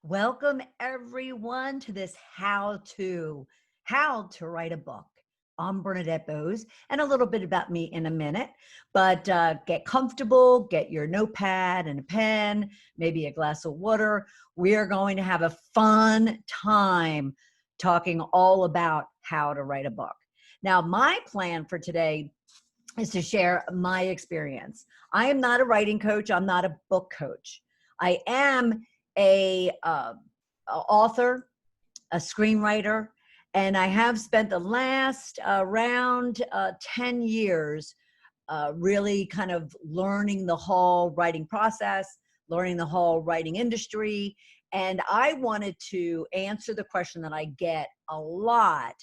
Welcome everyone to this how to write a book. I'm Bernadette Boas, and a little bit about me in a minute, but get comfortable, get your notepad and a pen, maybe a glass of water. We are going to have a fun time talking all about how to write a book. Now, my plan for today is to share my experience. I am not a writing coach. I'm not a book coach. I am a author, a screenwriter, and I have spent the last around 10 years really kind of learning the whole writing process, learning the whole writing industry. And I wanted to answer the question that I get a lot,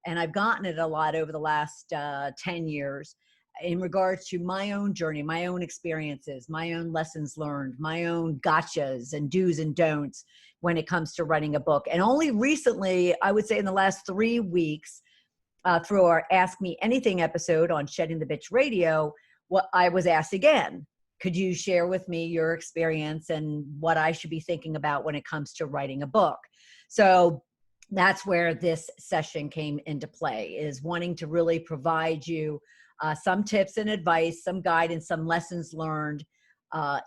and I've gotten it a lot over the last 10 years in regards to my own journey, my own experiences, my own lessons learned, my own gotchas and do's and don'ts when it comes to writing a book. And only recently, I would say in the last 3 weeks, through our Ask Me Anything episode on Shedding the Bitch Radio, what I was asked again, could you share with me your experience and what I should be thinking about when it comes to writing a book? So that's where this session came into play, is wanting to really provide you some tips and advice, some guidance, some lessons learned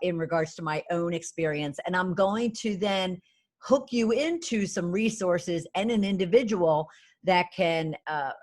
in regards to my own experience. And I'm going to then hook you into some resources and an individual that can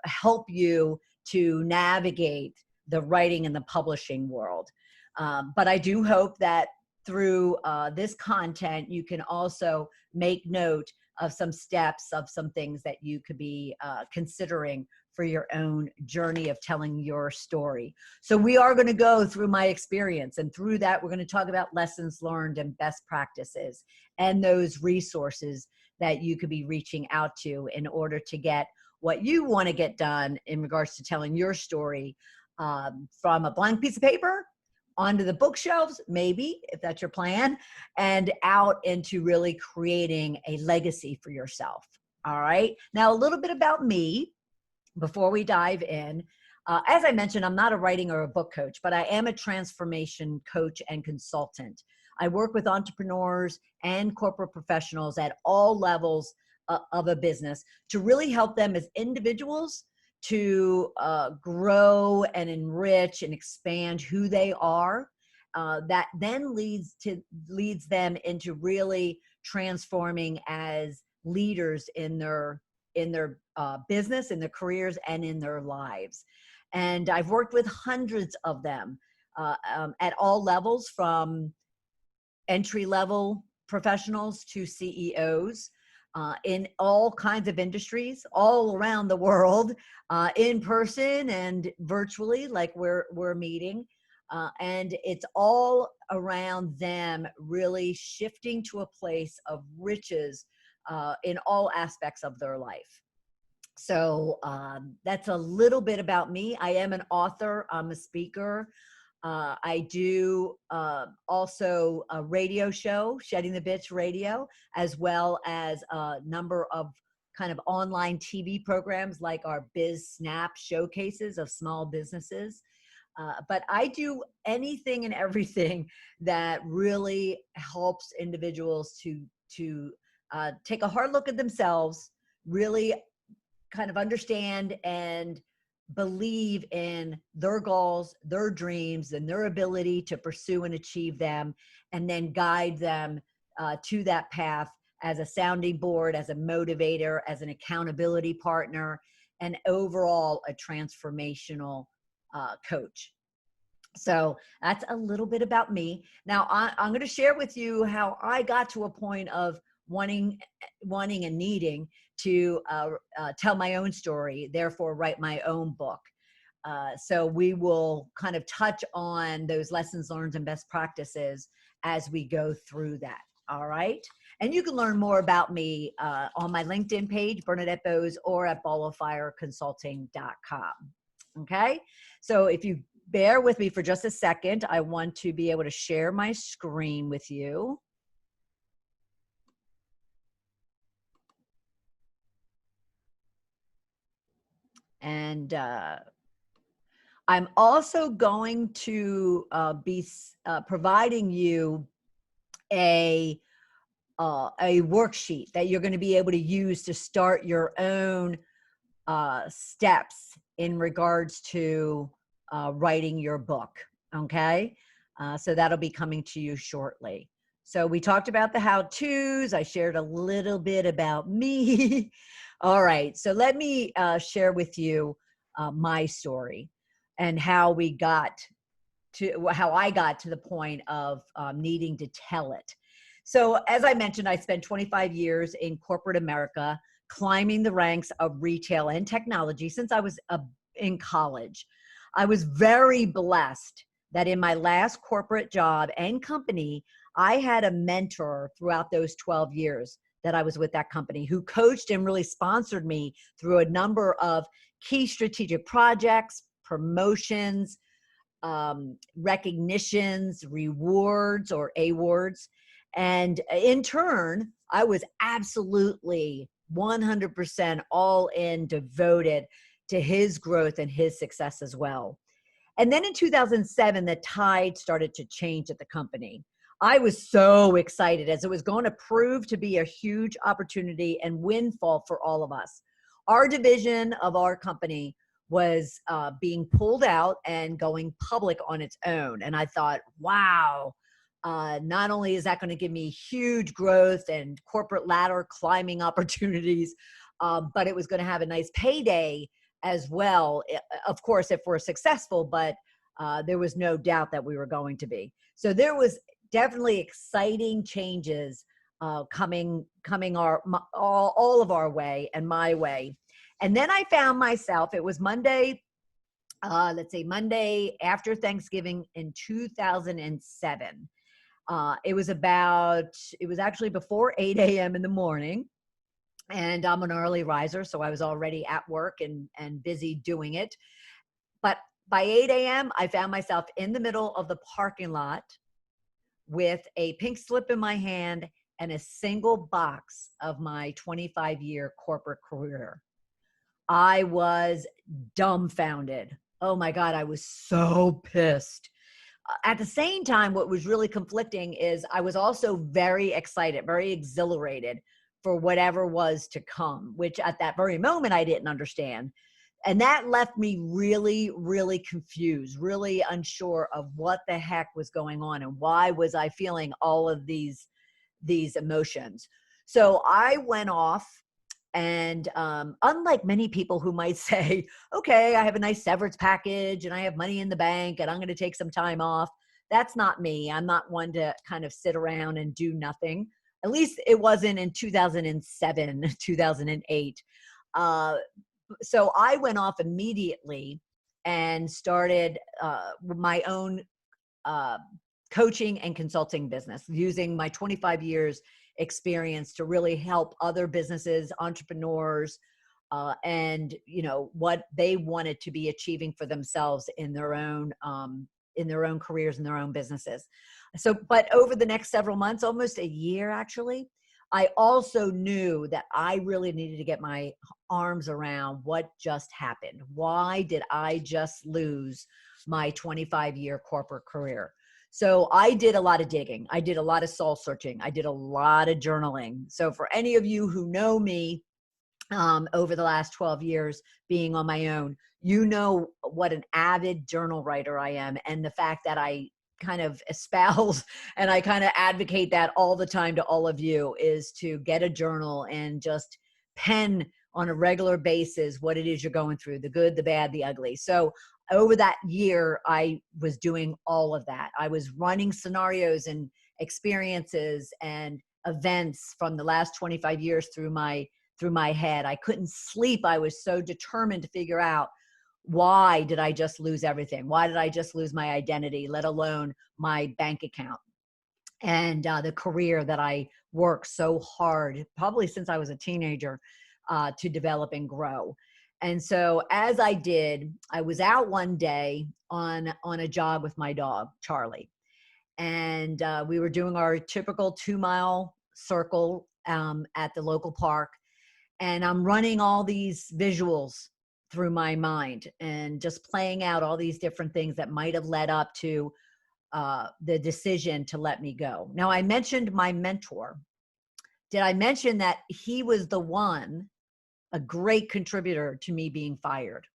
help you to navigate the writing and the publishing world. But I do hope that through this content, you can also make note of some steps, of some things that you could be considering for your own journey of telling your story. So we are going to go through my experience, and through that, we're going to talk about lessons learned and best practices and those resources that you could be reaching out to in order to get what you want to get done in regards to telling your story, from a blank piece of paper onto the bookshelves, maybe, if that's your plan, and out into really creating a legacy for yourself. All right. Now, a little bit about me before we dive in. As I mentioned, I'm not a writing or a book coach, but I am a transformation coach and consultant. I work with entrepreneurs and corporate professionals at all levels of a business to really help them as individuals to grow and enrich and expand who they are. That then leads them into really transforming as leaders in their business, in their careers, and in their lives. And I've worked with hundreds of them at all levels, from entry-level professionals to CEOs, in all kinds of industries all around the world, in person and virtually, like we're meeting. And it's all around them really shifting to a place of riches in all aspects of their life. So that's a little bit about me. I am an author. I'm a speaker. I do also a radio show, Shedding the Bitch Radio, as well as a number of kind of online TV programs like our Biz Snap showcases of small businesses. But I do anything and everything that really helps individuals to take a hard look at themselves, really kind of understand and believe in their goals, their dreams, and their ability to pursue and achieve them, and then guide them to that path as a sounding board, as a motivator, as an accountability partner, and overall a transformational coach. So that's a little bit about me. Now I'm going to share with you how I got to a point of wanting and needing to tell my own story, therefore write my own book. So we will kind of touch on those lessons learned and best practices as we go through that. All right. And you can learn more about me on my LinkedIn page, Bernadette Boas, or at balloffireconsulting.com. Okay. So if you bear with me for just a second, I want to be able to share my screen with you. And I'm also going to be providing you a a worksheet that you're going to be able to use to start your own steps in regards to writing your book. Okay. So that'll be coming to you shortly. So we talked about the how-tos. I shared a little bit about me. All right. So let me share with you my story and how I got to the point of needing to tell it. So as I mentioned, I spent 25 years in corporate America, climbing the ranks of retail and technology since I was in college. I was very blessed that in my last corporate job and company, I had a mentor throughout those 12 years that I was with that company who coached and really sponsored me through a number of key strategic projects, promotions, recognitions, rewards, or awards. And in turn, I was absolutely 100% all in, devoted to his growth and his success as well. And then in 2007, the tide started to change at the company. I was so excited as it was going to prove to be a huge opportunity and windfall for all of us. Our division of our company was being pulled out and going public on its own. And I thought, wow, not only is that going to give me huge growth and corporate ladder climbing opportunities, but it was going to have a nice payday as well, of course, if we're successful, but there was no doubt that we were going to be. So there was definitely exciting changes coming all of our way and my way. And then I found myself, it was Monday, let's say Monday after Thanksgiving in 2007. It was actually before 8 a.m. in the morning. And I'm an early riser, so I was already at work and busy doing it. But by 8 a.m., I found myself in the middle of the parking lot with a pink slip in my hand and a single box of my 25-year corporate career. I was dumbfounded. Oh my God, I was so pissed. At the same time, what was really conflicting is I was also very excited, very exhilarated for whatever was to come, which at that very moment I didn't understand. And that left me really, really confused, really unsure of what the heck was going on and why was I feeling all of these emotions. So I went off and unlike many people who might say, okay, I have a nice severance package and I have money in the bank and I'm going to take some time off. That's not me. I'm not one to kind of sit around and do nothing. At least it wasn't in 2007, 2008. So I went off immediately and started my own coaching and consulting business using my 25 years experience to really help other businesses, entrepreneurs, and what they wanted to be achieving for themselves in their own careers and their own businesses. So, but over the next several months, almost a year actually, I also knew that I really needed to get my arms around what just happened. Why did I just lose my 25-year corporate career? So I did a lot of digging. I did a lot of soul searching. I did a lot of journaling. So for any of you who know me over the last 12 years being on my own, you know what an avid journal writer I am, and the fact that I kind of espouse and I kind of advocate that all the time to all of you is to get a journal and just pen on a regular basis what it is you're going through, the good, the bad, the ugly. So over that year, I was doing all of that. I was running scenarios and experiences and events from the last 25 years through my head. I couldn't sleep. I was so determined to figure out, why did I just lose everything? Why did I just lose my identity, let alone my bank account and the career that I worked so hard, probably since I was a teenager, to develop and grow? And so as I did, I was out one day on a jog with my dog, Charlie. And we were doing our typical 2-mile circle at the local park. And I'm running all these visuals through my mind and just playing out all these different things that might have led up to the decision to let me go. Now, I mentioned my mentor, Did I mention that he was a great contributor to me being fired?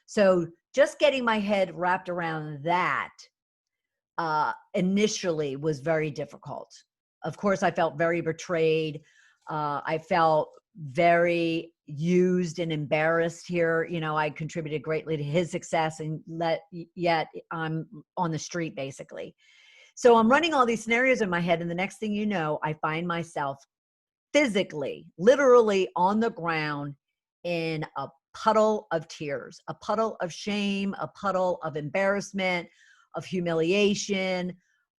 So just getting my head wrapped around that initially was very difficult. Of course, I felt very betrayed. I felt very used and embarrassed here. I contributed greatly to his success, and yet I'm on the street basically. So I'm running all these scenarios in my head, and the next thing you know, I find myself physically, literally on the ground in a puddle of tears, a puddle of shame, a puddle of embarrassment, of humiliation,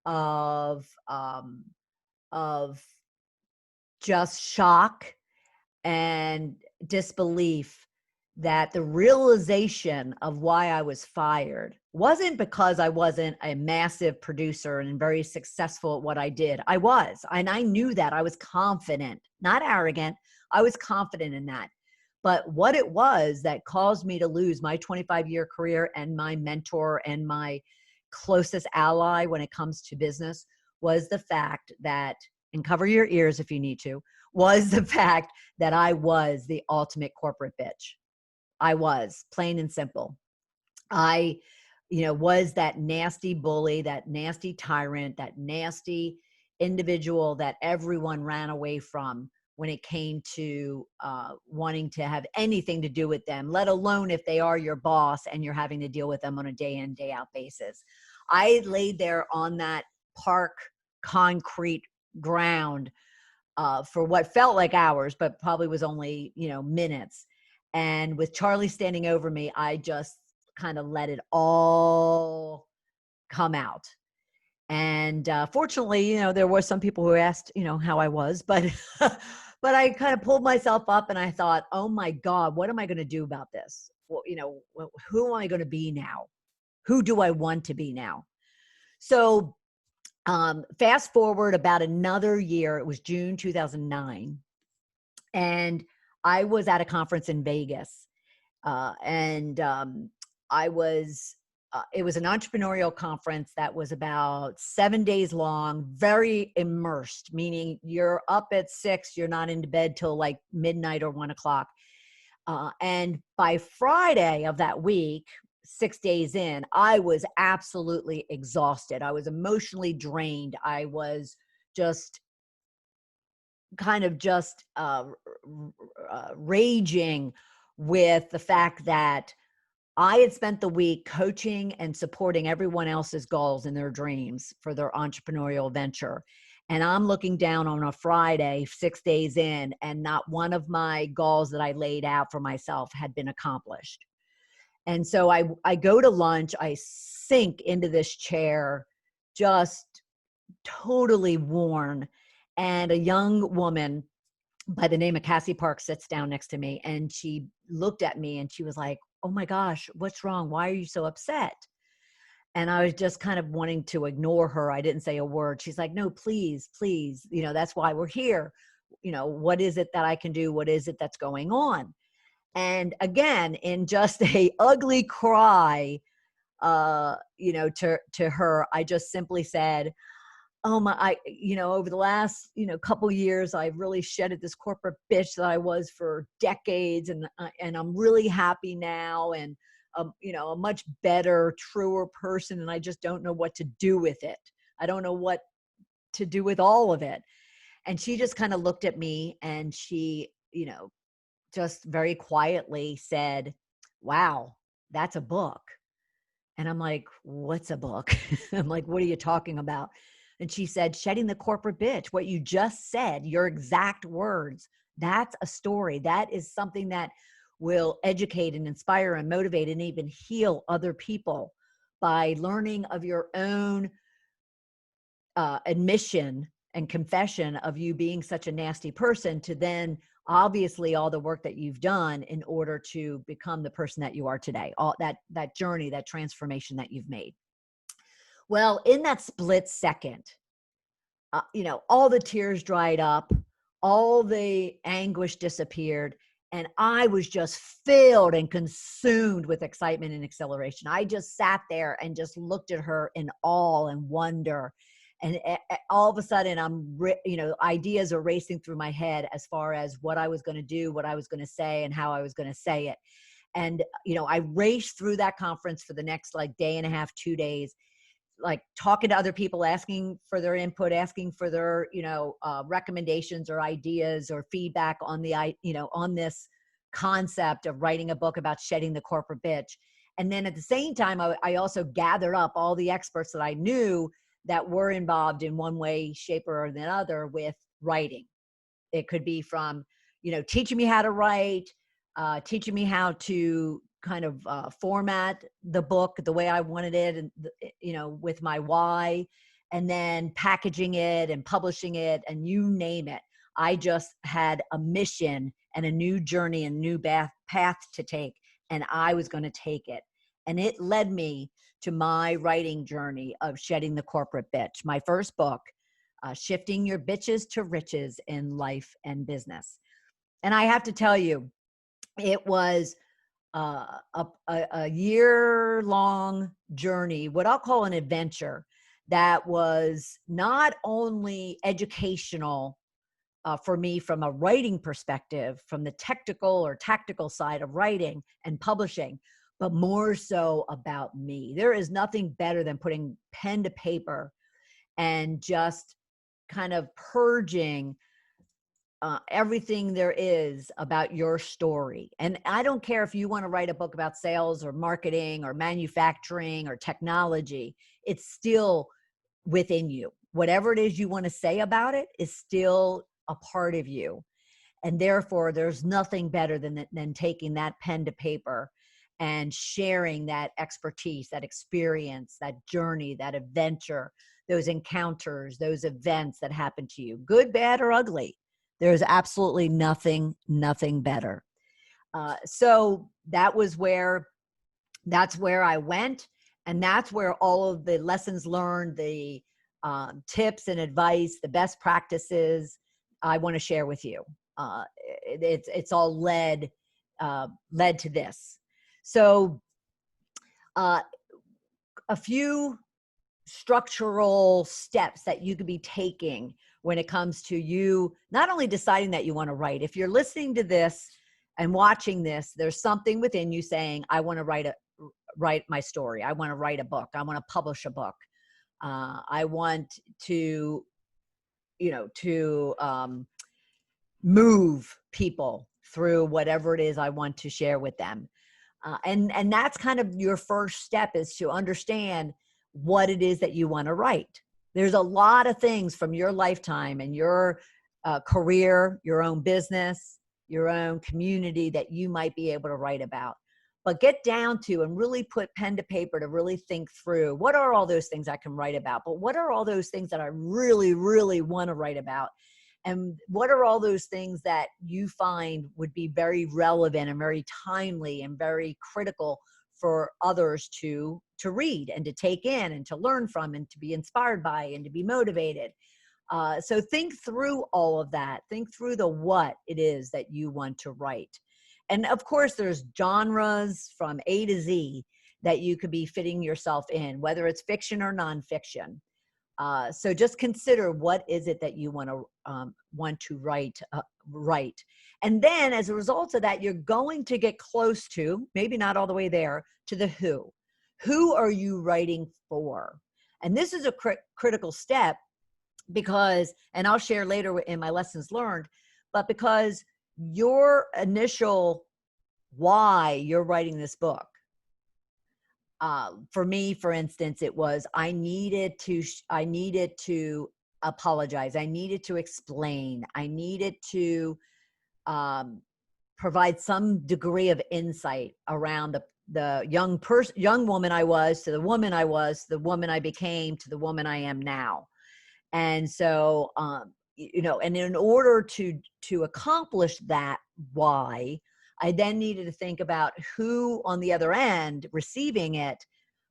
of of just shock and disbelief that the realization of why I was fired wasn't because I wasn't a massive producer and very successful at what I did. I was, and I knew that. I was confident, not arrogant. I was confident in that. But what it was that caused me to lose my 25-year career and my mentor and my closest ally when it comes to business was the fact that, and cover your ears if you need to, was the fact that I was the ultimate corporate bitch. I was, plain and simple. I, was that nasty bully, that nasty tyrant, that nasty individual that everyone ran away from when it came to wanting to have anything to do with them, let alone if they are your boss and you're having to deal with them on a day in, day out basis. I laid there on that park concrete ground for what felt like hours, but probably was only, minutes. And with Charlie standing over me, I just kind of let it all come out. And fortunately, there were some people who asked, how I was, but but I kind of pulled myself up and I thought, oh my God, what am I going to do about this? Well, who am I going to be now? Who do I want to be now? So fast forward about another year, it was June 2009. And I was at a conference in Vegas. And I was, it was an entrepreneurial conference that was about 7 days long, very immersed, meaning you're up at 6, you're not into bed till like midnight or 1 o'clock. And by Friday of that week, 6 days in, I was absolutely exhausted. I was emotionally drained. I was just kind of just raging with the fact that I had spent the week coaching and supporting everyone else's goals and their dreams for their entrepreneurial venture. And I'm looking down on a Friday, 6 days in, and not one of my goals that I laid out for myself had been accomplished. And so I go to lunch, I sink into this chair, just totally worn. And a young woman by the name of Cassie Park sits down next to me, and she looked at me and she was like, oh my gosh, what's wrong? Why are you so upset? And I was just kind of wanting to ignore her. I didn't say a word. She's like, no, please, please. That's why we're here. What is it that I can do? What is it that's going on? And again, in just a ugly cry, to her, I just simply said, oh my, over the last, couple years, I've really shedded this corporate bitch that I was for decades. And I'm really happy now. And, a much better, truer person. And I just don't know what to do with it. I don't know what to do with all of it. And she just kind of looked at me and she, just very quietly said, wow, that's a book. And I'm like, what's a book? I'm like, what are you talking about? And she said, shedding the corporate bitch. What you just said, your exact words, that's a story. That is something that will educate and inspire and motivate and even heal other people by learning of your own admission and confession of you being such a nasty person, to then obviously all the work that you've done in order to become the person that you are today, all that journey, that transformation that you've made. Well, in that split second, all the tears dried up, all the anguish disappeared, and I was just filled and consumed with excitement and acceleration. I just sat there and just looked at her in awe and wonder And all of a sudden ideas are racing through my head as far as what I was going to do, what I was going to say, and how I was going to say it. And, I raced through that conference for the next like day and a half, 2 days, like talking to other people, asking for their input, asking for their, recommendations or ideas or feedback on on this concept of writing a book about shedding the corporate bitch. And then at the same time, I also gathered up all the experts that I knew that were involved in one way, shape, or another with writing. It could be from, teaching me how to write, teaching me how to kind of format the book the way I wanted it, and with my why, and then packaging it and publishing it, and you name it. I just had a mission and a new journey and new path to take, and I was going to take it. And it led me to my writing journey of shedding the corporate bitch, my first book, Shifting Your Bitches to Riches in Life and Business. And I have to tell you, it was a year-long journey, what I'll call an adventure, that was not only educational for me from a writing perspective, from the technical or tactical side of writing and publishing, but more so about me. There is nothing better than putting pen to paper and just kind of purging everything there is about your story. And I don't care if you want to write a book about sales or marketing or manufacturing or technology, it's still within you. Whatever it is you want to say about it is still a part of you. And therefore, there's nothing better than taking that pen to paper and sharing that expertise, that experience, that journey, that adventure, those encounters, those events that happen to you, good, bad, or ugly. There's absolutely nothing better. So that's where I went. And that's where all of the lessons learned, the tips and advice, the best practices I want to share with you. It's all led to this. So a few structural steps that you could be taking when it comes to you not only deciding that you want to write. If you're listening to this and watching this, there's something within you saying, I want to write my story. I want to write a book. I want to publish a book. I want to, move people through whatever it is I want to share with them. And that's kind of your first step, is to understand what it is that you want to write. There's a lot of things from your lifetime and your career, your own business, your own community that you might be able to write about. But get down to and really put pen to paper to really think through, what are all those things I can write about? But what are all those things that I really, really want to write about? And what are all those things that you find would be very relevant and very timely and very critical for others to read and to take in and to learn from and to be inspired by and to be motivated? So think through all of that. Think through the what it is that you want to write. And of course, there's genres from A to Z that you could be fitting yourself in, whether it's fiction or nonfiction. So just consider, what is it that you want to write. And then as a result of that, you're going to get close to, maybe not all the way there, to the who. Who are you writing for? And this is a critical step because, and I'll share later in my lessons learned, but because your initial why you're writing this book, for me, for instance, it was, I needed to apologize. I needed to explain. I needed to provide some degree of insight around the young woman I was, to the woman I was, the woman I became, to the woman I am now. And so, and in order to accomplish that why, I then needed to think about who on the other end receiving it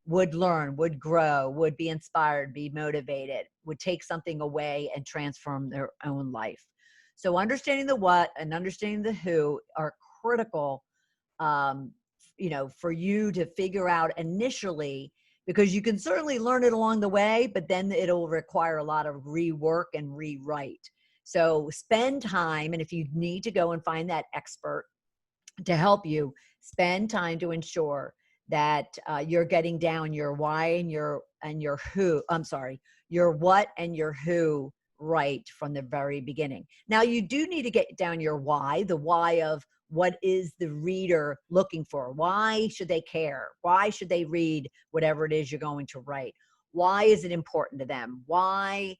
would learn, would grow, would be inspired, be motivated, would take something away and transform their own life. So understanding the what and understanding the who are critical, for you to figure out initially because you can certainly learn it along the way, but then it'll require a lot of rework and rewrite. So spend time. And if you need to go and find that expert to help you, spend time to ensure that you're getting down your why and your who. I'm sorry, your what and your who right from the very beginning. Now you do need to get down your why, the why of what is the reader looking for? Why should they care? Why should they read whatever it is you're going to write? Why is it important to them? Why,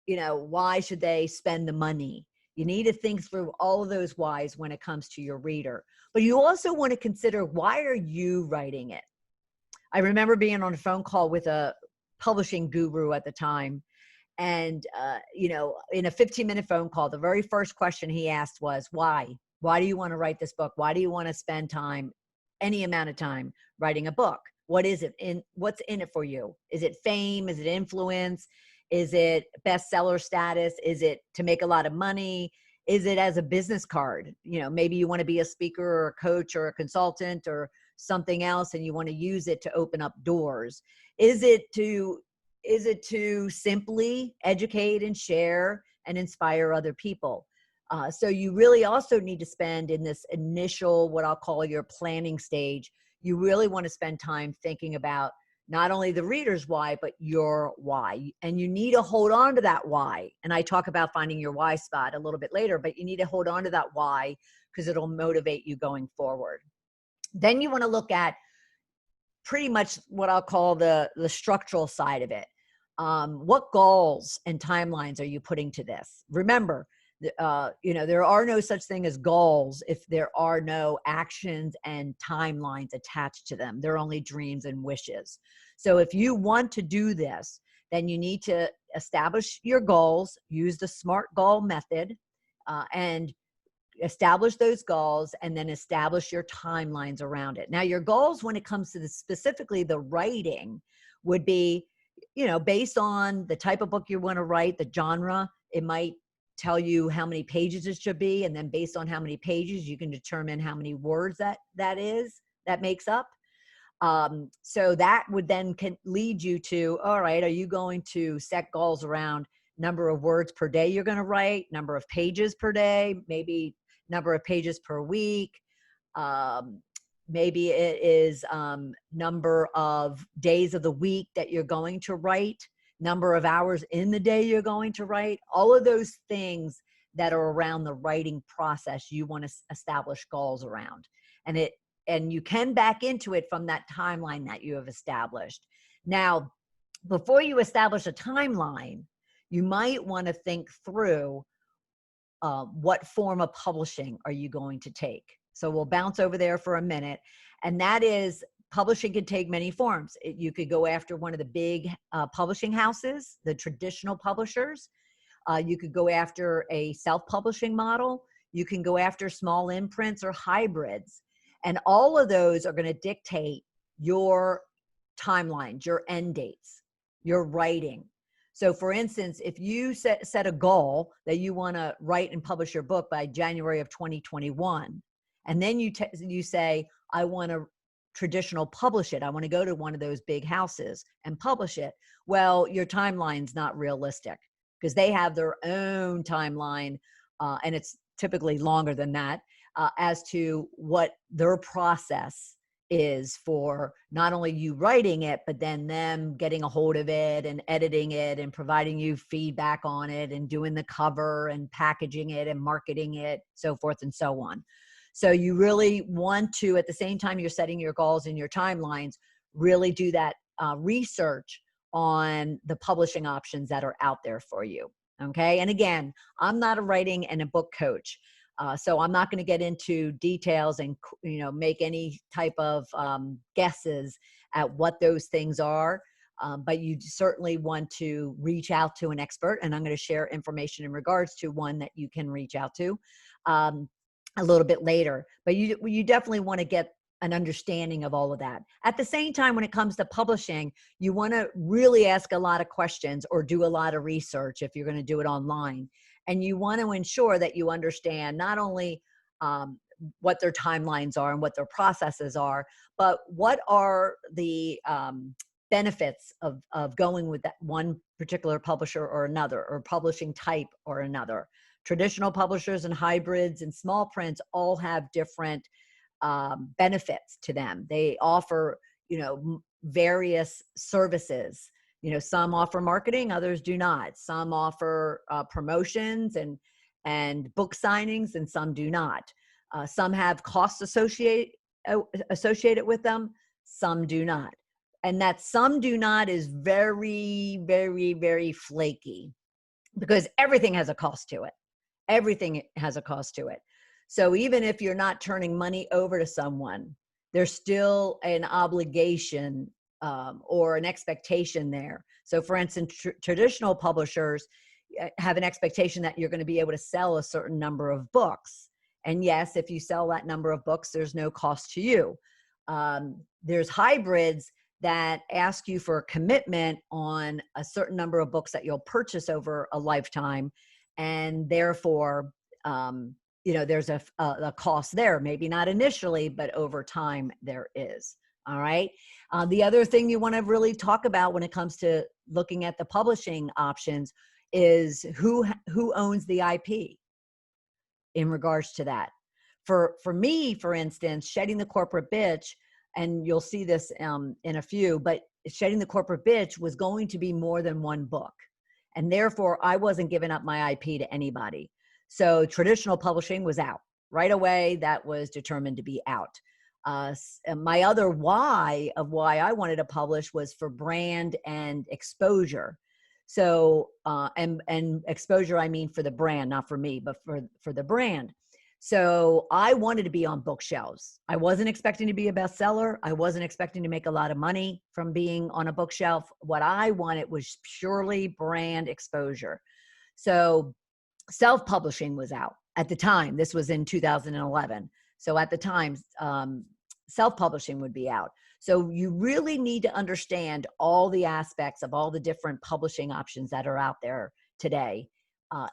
why should they spend the money? You need to think through all of those whys when it comes to your reader. But you also want to consider, why are you writing it? I remember being on a phone call with a publishing guru at the time. And, in a 15-minute phone call, the very first question he asked was, why? Why do you want to write this book? Why do you want to spend time, any amount of time, writing a book? What is it? What's in it for you? Is it fame? Is it influence? Is it bestseller status? Is it to make a lot of money? Is it as a business card? Maybe you want to be a speaker or a coach or a consultant or something else, and you want to use it to open up doors. Is it to simply educate and share and inspire other people? So you really also need to spend in this initial, what I'll call your planning stage, you really want to spend time thinking about not only the reader's why, but your why. And you need to hold on to that why. And I talk about finding your why spot a little bit later, but you need to hold on to that why because it'll motivate you going forward. Then you want to look at pretty much what I'll call the structural side of it. What goals and timelines are you putting to this? Remember, there are no such thing as goals if there are no actions and timelines attached to them. They're only dreams and wishes. So if you want to do this, then you need to establish your goals, use the SMART goal method, and establish those goals, and then establish your timelines around it. Now, your goals when it comes to specifically the writing would be, based on the type of book you want to write, the genre. It might tell you how many pages it should be, and then based on how many pages, you can determine how many words that makes up. So that would then lead you to, all right, are you going to set goals around number of words per day you're going to write, number of pages per day, maybe number of pages per week, maybe it is number of days of the week that you're going to write, number of hours in the day you're going to write. All of those things that are around the writing process, you want to establish goals around. And you can back into it from that timeline that you have established. Now, before you establish a timeline, you might want to think through what form of publishing are you going to take? So we'll bounce over there for a minute. And that is, publishing can take many forms. You could go after one of the big publishing houses, the traditional publishers. You could go after a self-publishing model. You can go after small imprints or hybrids. And all of those are going to dictate your timelines, your end dates, your writing. So for instance, if you set a goal that you want to write and publish your book by January of 2021, and then you say, I want to traditional publish it. I want to go to one of those big houses and publish it. Well, your timeline's not realistic because they have their own timeline, and it's typically longer than that, as to what their process is for not only you writing it, but then them getting a hold of it and editing it and providing you feedback on it and doing the cover and packaging it and marketing it, so forth and so on. So you really want to, at the same time you're setting your goals and your timelines, really do that research on the publishing options that are out there for you. Okay. And again, I'm not a writing and a book coach. So I'm not going to get into details and, make any type of guesses at what those things are. But you certainly want to reach out to an expert. And I'm going to share information in regards to one that you can reach out to a little bit later. But you definitely want to get an understanding of all of that. At the same time, when it comes to publishing, you want to really ask a lot of questions or do a lot of research if you're going to do it online. And you want to ensure that you understand not only what their timelines are and what their processes are, but what are the benefits of going with that one particular publisher or another, or publishing type or another. Traditional publishers and hybrids and small prints all have different benefits to them. They offer, various services. Some offer marketing, others do not. Some offer promotions and book signings, and some do not. Some have costs associated with them, some do not. And that some do not is very, very, very flaky, because everything has a cost to it. Everything has a cost to it. So even if you're not turning money over to someone, there's still an obligation or an expectation there. So for instance, traditional publishers have an expectation that you're going to be able to sell a certain number of books. And yes, if you sell that number of books, there's no cost to you. There's hybrids that ask you for a commitment on a certain number of books that you'll purchase over a lifetime. And therefore, there's a cost there, maybe not initially, but over time there is. All right. The other thing you want to really talk about when it comes to looking at the publishing options is who owns the IP in regards to that. For me, for instance, Shedding the Corporate Bitch, and you'll see this in a few, but Shedding the Corporate Bitch was going to be more than one book. And therefore, I wasn't giving up my IP to anybody. So traditional publishing was out. Right away, that was determined to be out. My other why I wanted to publish was for brand and exposure. So, and exposure, I mean for the brand, not for me, but for the brand. So I wanted to be on bookshelves. I wasn't expecting to be a bestseller. I wasn't expecting to make a lot of money from being on a bookshelf. What I wanted was purely brand exposure. So self-publishing was out at the time. This was in 2011. So at the time, self-publishing would be out. So you really need to understand all the aspects of all the different publishing options that are out there today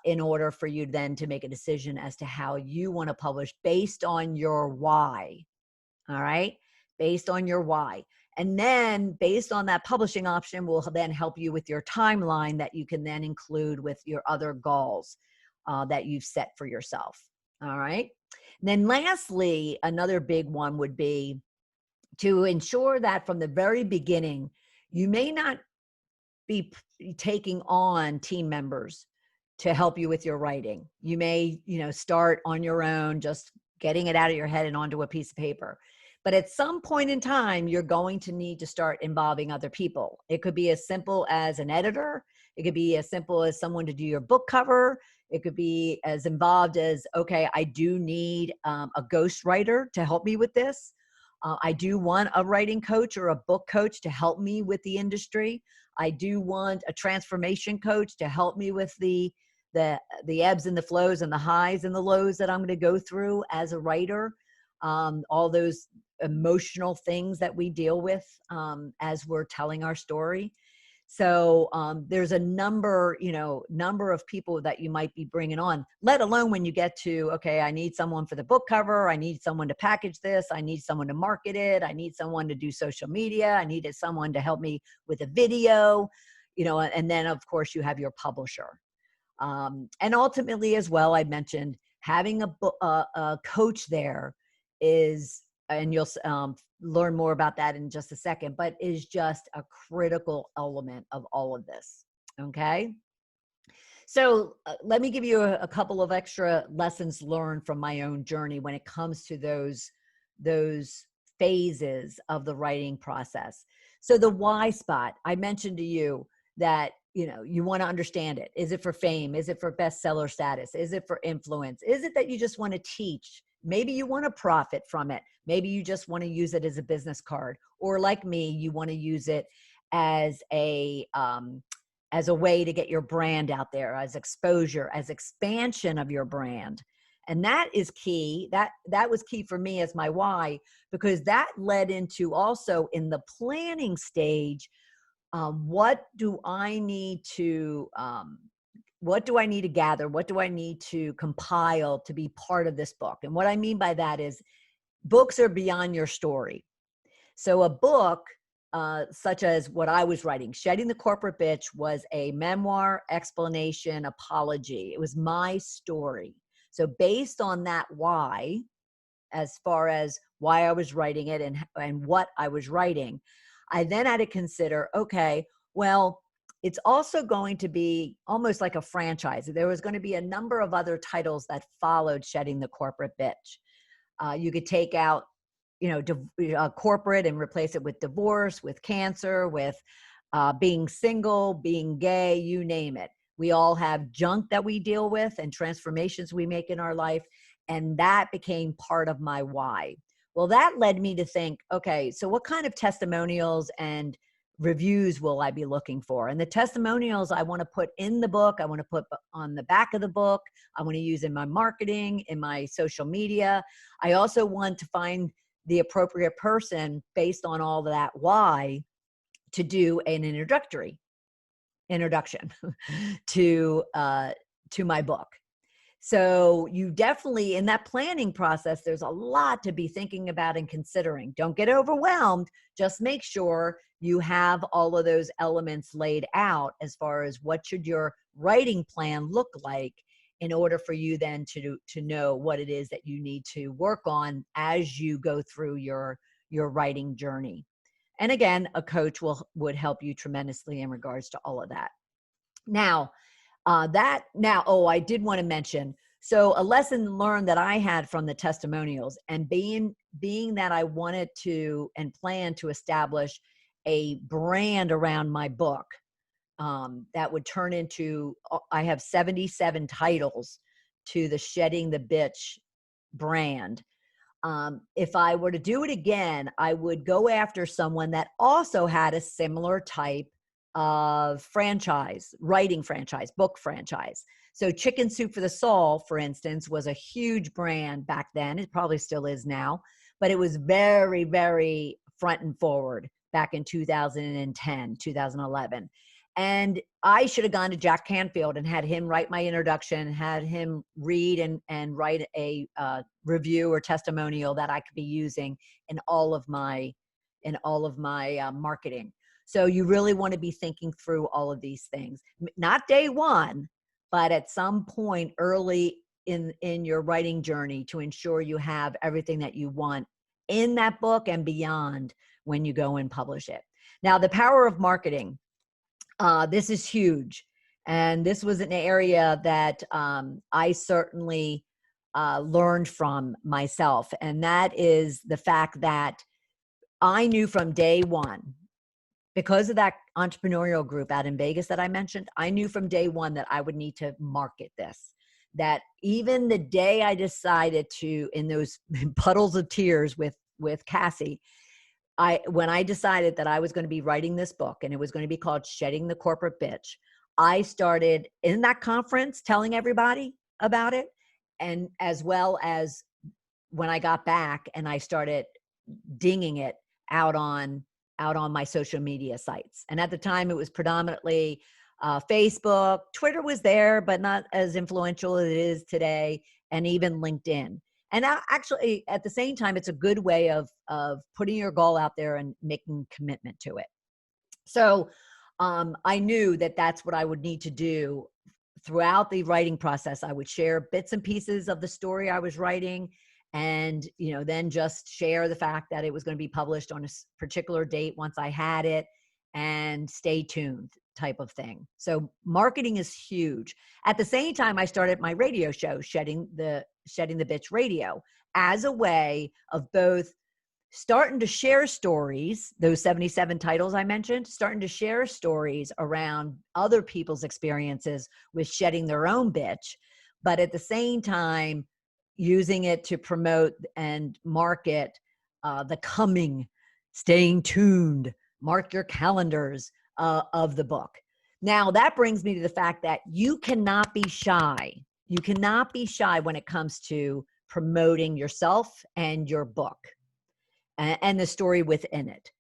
in order for you then to make a decision as to how you want to publish based on your why. All right? Based on your why. And then based on that publishing option will then help you with your timeline that you can then include with your other goals that you've set for yourself. All right? And then lastly, another big one would be to ensure that from the very beginning, you may not be taking on team members to help you with your writing. You may, start on your own, just getting it out of your head and onto a piece of paper. But at some point in time, you're going to need to start involving other people. It could be as simple as an editor. It could be as simple as someone to do your book cover. It could be as involved as, okay, I do need a ghostwriter to help me with this. I do want a writing coach or a book coach to help me with the industry. I do want a transformation coach to help me with the ebbs and the flows and the highs and the lows that I'm going to go through as a writer. All those emotional things that we deal with as we're telling our story. So there's a number of people that you might be bringing on, let alone when you get to, okay, I need someone for the book cover. I need someone to package this. I need someone to market it. I need someone to do social media. I needed someone to help me with a video, and then of course you have your publisher. And ultimately as well, I mentioned having a coach there is, and you'll learn more about that in just a second, but is just a critical element of all of this. Okay. So let me give you a couple of extra lessons learned from my own journey when it comes to those phases of the writing process. So the why spot, I mentioned to you that, you want to understand it. Is it for fame? Is it for bestseller status? Is it for influence? Is it that you just want to teach? Maybe you want to profit from it. Maybe you just want to use it as a business card, or like me, you want to use it as a way to get your brand out there, as exposure, as expansion of your brand. And that is key. That was key for me as my why, because that led into also in the planning stage, what do I need to gather? What do I need to compile to be part of this book? And what I mean by that is books are beyond your story. So a book such as what I was writing. Shedding the Corporate Bitch was a memoir, explanation, apology. It was my story. So based on that why, as far as why I was writing it and what I was writing, I then had to consider, okay, well, it's also going to be almost like a franchise. There was going to be a number of other titles that followed Shedding the Corporate Bitch. You could take out, corporate and replace it with divorce, with cancer, with being single, being gay, you name it. We all have junk that we deal with and transformations we make in our life. And that became part of my why. Well, that led me to think, okay, so what kind of testimonials and reviews will I be looking for? And the testimonials I want to put in the book, I want to put on the back of the book, I want to use in my marketing, in my social media. I also want to find the appropriate person based on all that why to do an introduction to my book. So you definitely, in that planning process, there's a lot to be thinking about and considering. Don't get overwhelmed. Just make sure you have all of those elements laid out as far as what should your writing plan look like in order for you then to know what it is that you need to work on as you go through your writing journey. And again, a coach would help you tremendously in regards to all of that. Now, I did want to mention, so a lesson learned that I had from the testimonials, and being that I wanted to and plan to establish a brand around my book, that would turn into, I have 77 titles to the Shedding the Bitch brand. If I were to do it again, I would go after someone that also had a similar type of franchise, writing franchise, book franchise. So Chicken Soup for the Soul, for instance, was a huge brand back then. It probably still is now, but it was very, very front and forward back in 2010, 2011. And I should have gone to Jack Canfield and had him write my introduction, had him read and write a review or testimonial that I could be using in all of my marketing. So you really want to be thinking through all of these things, not day one, but at some point early in your writing journey to ensure you have everything that you want in that book and beyond when you go and publish it. Now, the power of marketing. This is huge. And this was an area that I certainly learned from myself. And that is the fact that I knew from day one, because of that entrepreneurial group out in Vegas that I mentioned, I knew from day one that I would need to market this. That even the day I decided to, in those puddles of tears with Cassie, when I decided that I was going to be writing this book and it was going to be called Shedding the Corporate Bitch, I started in that conference telling everybody about it. And as well as when I got back and I started dinging it out on my social media sites. And at the time it was predominantly Facebook. Twitter was there, but not as influential as it is today, and even LinkedIn. And actually, at the same time, it's a good way of putting your goal out there and making commitment to it. So I knew that that's what I would need to do throughout the writing process. I would share bits and pieces of the story I was writing, and then just share the fact that it was going to be published on a particular date once I had it, and stay tuned type of thing. So marketing is huge. At the same time, I started my radio show, Shedding the Bitch Radio, as a way of both starting to share stories, those 77 titles I mentioned, starting to share stories around other people's experiences with shedding their own bitch, but at the same time, using it to promote and market the coming, staying tuned, mark your calendars of the book. Now, that brings me to the fact that you cannot be shy. You cannot be shy when it comes to promoting yourself and your book and the story within it.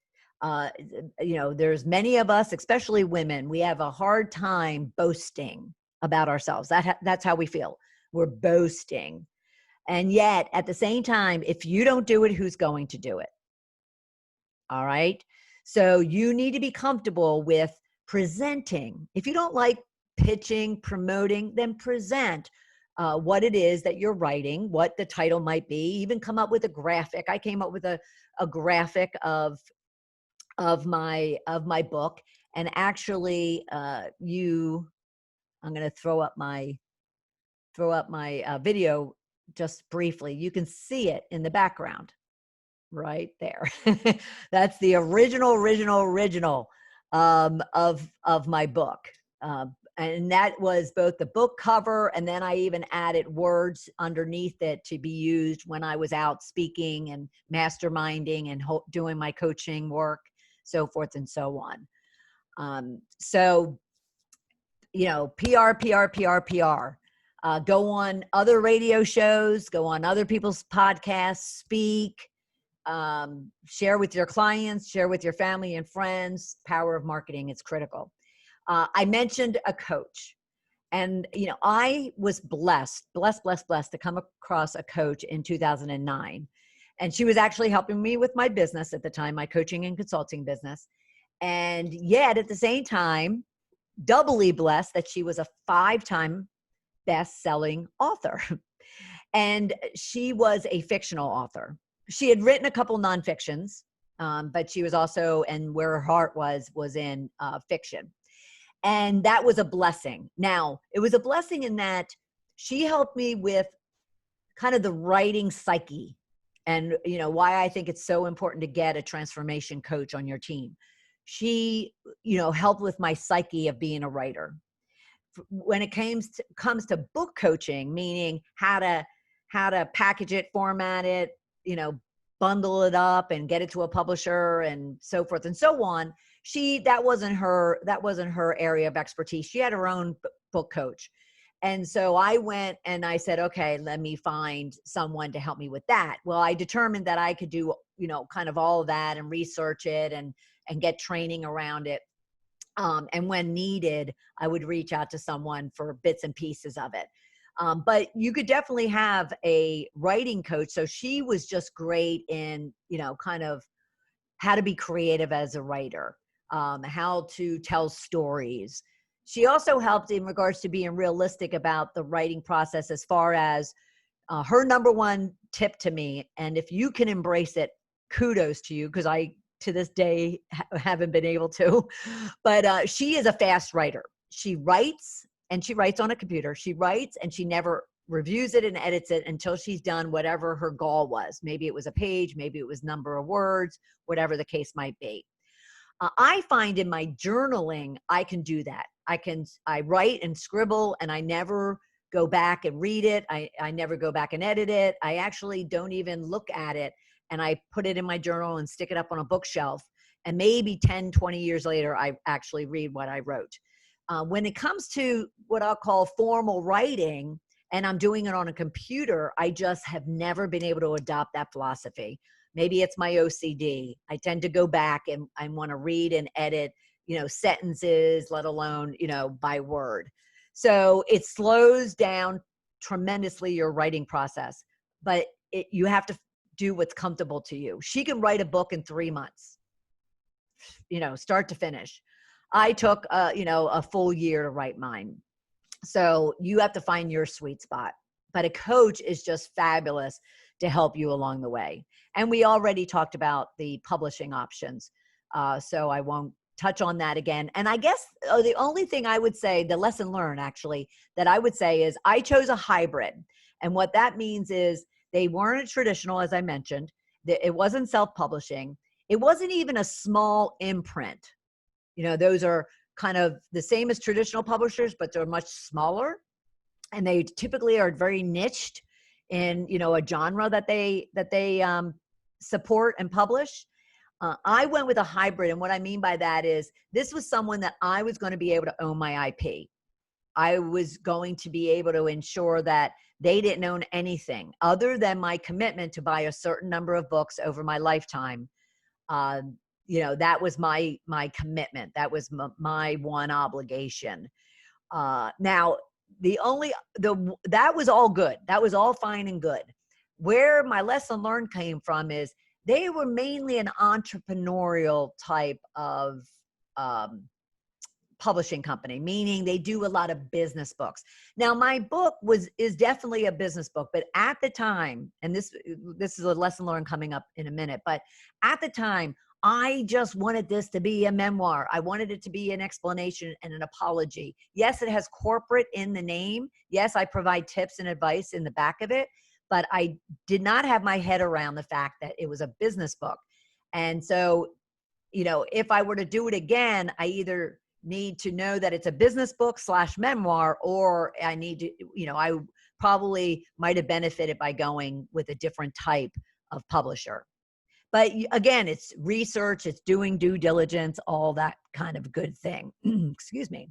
There's many of us, especially women, we have a hard time boasting about ourselves. That's how we feel. We're boasting. And yet, at the same time, if you don't do it, who's going to do it? All right. So you need to be comfortable with presenting. If you don't like pitching, promoting, then present what it is that you're writing, what the title might be, even come up with a graphic. I came up with a graphic of my book, and actually I'm going to throw up my video just briefly. You can see it in the background right there. That's the original of my book. And that was both the book cover, and then I even added words underneath it to be used when I was out speaking and masterminding and doing my coaching work, so forth and so on. So, PR. Go on other radio shows, go on other people's podcasts, speak, share with your clients, share with your family and friends. Power of marketing is critical. I mentioned a coach, and I was blessed to come across a coach in 2009, and she was actually helping me with my business at the time, my coaching and consulting business. And yet at the same time, doubly blessed that she was a 5-time best-selling author. And she was a fictional author. She had written a couple nonfictions, but she was also, and where her heart was in fiction. And that was a blessing. Now, it was a blessing in that she helped me with kind of the writing psyche, and why I think it's so important to get a transformation coach on your team. She, helped with my psyche of being a writer. When it comes to book coaching, meaning how to package it, format it, bundle it up and get it to a publisher and so forth and so on. That wasn't her area of expertise. She had her own book coach. And so I went and I said, okay, let me find someone to help me with that. Well, I determined that I could do, kind of all of that and research it and get training around it. And when needed, I would reach out to someone for bits and pieces of it. But you could definitely have a writing coach. So she was just great in, kind of how to be creative as a writer, how to tell stories. She also helped in regards to being realistic about the writing process, as far as her number one tip to me. And if you can embrace it, kudos to you, because I, to this day, haven't been able to. But she is a fast writer. She writes, and she writes on a computer. She writes and she never reviews it and edits it until she's done whatever her goal was. Maybe it was a page, maybe it was number of words, whatever the case might be. I find in my journaling, I can do that. I write and scribble, and I never go back and read it. I never go back and edit it. I actually don't even look at it, and I put it in my journal and stick it up on a bookshelf. And maybe 10, 20 years later, I actually read what I wrote. When it comes to what I'll call formal writing, and I'm doing it on a computer, I just have never been able to adopt that philosophy. Maybe it's my OCD. I tend to go back and I want to read and edit, sentences, let alone, by word. So it slows down tremendously your writing process, but you have to do what's comfortable to you. She can write a book in 3 months, start to finish. I took, a full year to write mine. So you have to find your sweet spot. But a coach is just fabulous to help you along the way. And we already talked about the publishing options. So I won't touch on that again. And I guess the only thing I would say, the lesson learned actually, that I would say is I chose a hybrid. And what that means is they weren't a traditional, as I mentioned. It wasn't self-publishing. It wasn't even a small imprint. Those are kind of the same as traditional publishers, but they're much smaller. And they typically are very niched in, a genre that they support and publish. I went with a hybrid. And what I mean by that is this was someone that I was going to be able to own my IP. I was going to be able to ensure that they didn't own anything other than my commitment to buy a certain number of books over my lifetime. That was my commitment. That was my one obligation. Now, that was all good. That was all fine and good. Where my lesson learned came from is they were mainly an entrepreneurial type of publishing company, meaning they do a lot of business books. Now, my book is definitely a business book, but at the time, and this is a lesson learned coming up in a minute, but at the time, I just wanted this to be a memoir. I wanted it to be an explanation and an apology. Yes, it has corporate in the name. Yes, I provide tips and advice in the back of it, but I did not have my head around the fact that it was a business book. And so, if I were to do it again, I either need to know that it's a business book / memoir, or I need to, I probably might have benefited by going with a different type of publisher. But again, it's research, it's doing due diligence, all that kind of good thing. Excuse me.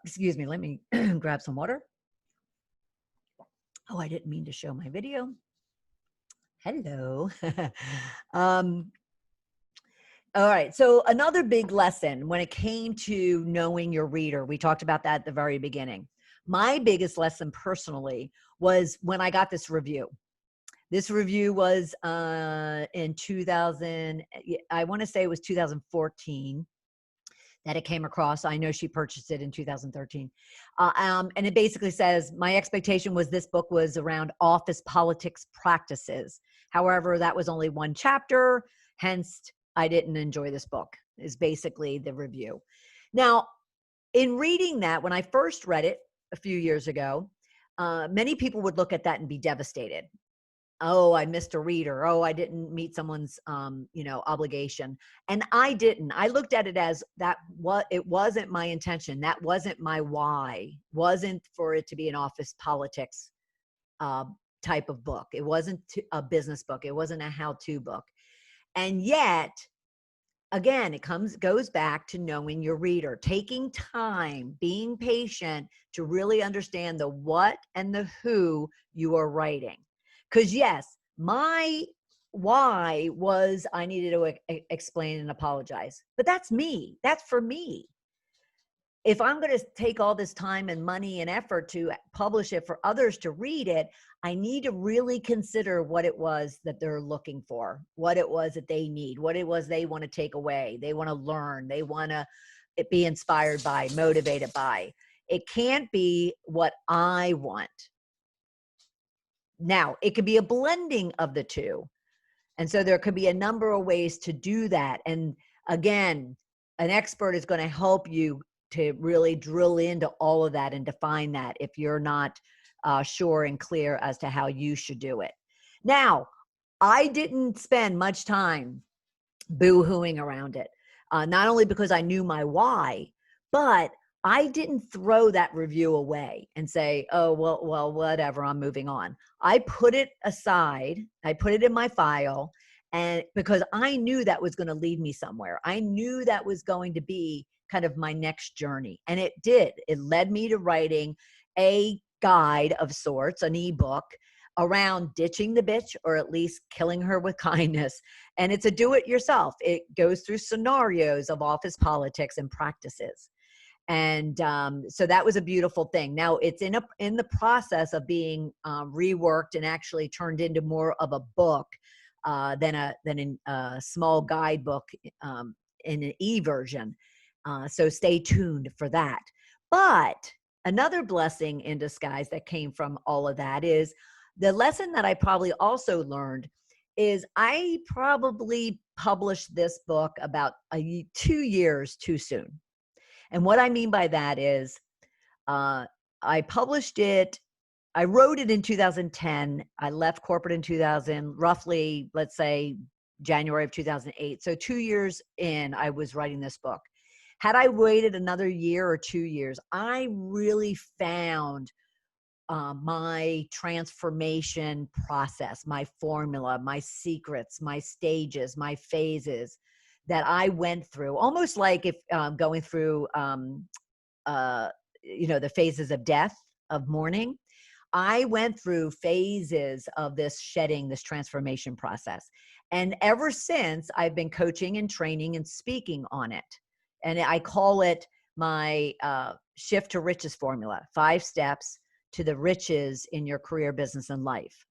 Excuse me, let me grab some water. Oh, I didn't mean to show my video. Hello. All right. So another big lesson when it came to knowing your reader, we talked about that at the very beginning. My biggest lesson personally was when I got this review. This review was in 2000, I want to say it was 2014 that it came across. I know she purchased it in 2013. And it basically says, my expectation was this book was around office politics practices. However, that was only one chapter, hence I didn't enjoy this book, is basically the review. Now, in reading that, when I first read it a few years ago, many people would look at that and be devastated. Oh, I missed a reader. Oh, I didn't meet someone's, obligation. And I didn't. I looked at it as it wasn't my intention. That wasn't my why. Wasn't for it to be an office politics type of book. It wasn't a business book. It wasn't a how-to book. And yet, again, it goes back to knowing your reader, taking time, being patient to really understand the what and the who you are writing. Because yes, my why was I needed to explain and apologize, but that's me. That's for me. If I'm going to take all this time and money and effort to publish it for others to read it, I need to really consider what it was that they're looking for, what it was that they need, what it was they want to take away, they want to learn, they want to be inspired by, motivated by. It can't be what I want. Now, it could be a blending of the two. And so there could be a number of ways to do that. And again, an expert is going to help you to really drill into all of that and define that if you're not sure and clear as to how you should do it. Now, I didn't spend much time boo-hooing around it, not only because I knew my why, but I didn't throw that review away and say, oh, well, whatever, I'm moving on. I put it aside. I put it in my file, and because I knew that was going to lead me somewhere. I knew that was going to be kind of my next journey. And it did. It led me to writing a guide of sorts, an ebook around ditching the bitch, or at least killing her with kindness. And it's a do-it-yourself. It goes through scenarios of office politics and practices. And so that was a beautiful thing. Now it's in the process of being reworked and actually turned into more of a book than a small guidebook in an e-version. So stay tuned for that. But another blessing in disguise that came from all of that is the lesson that I probably also learned is I probably published this book about 2 years too soon. And what I mean by that is I published it, I wrote it in 2010. I left corporate in 2000, roughly, let's say January of 2008. So 2 years in, I was writing this book. Had I waited another year or 2 years, I really found my transformation process, my formula, my secrets, my stages, my phases that I went through, almost like if going through, the phases of death, of mourning. I went through phases of this shedding, this transformation process. And ever since, I've been coaching and training and speaking on it. And I call it my shift to riches formula, 5 steps to the riches in your career, business, and life.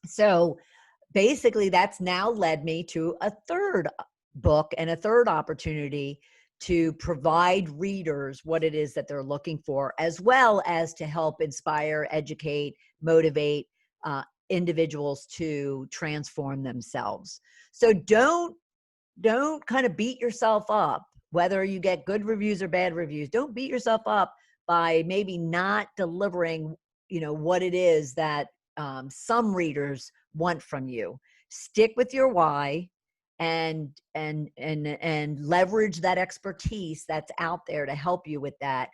So basically, that's now led me to a third book and a third opportunity to provide readers what it is that they're looking for, as well as to help inspire, educate, motivate individuals to transform themselves. So don't kind of beat yourself up, whether you get good reviews or bad reviews. Don't beat yourself up by maybe not delivering, what it is that some readers want from you. Stick with your why and leverage that expertise that's out there to help you with that.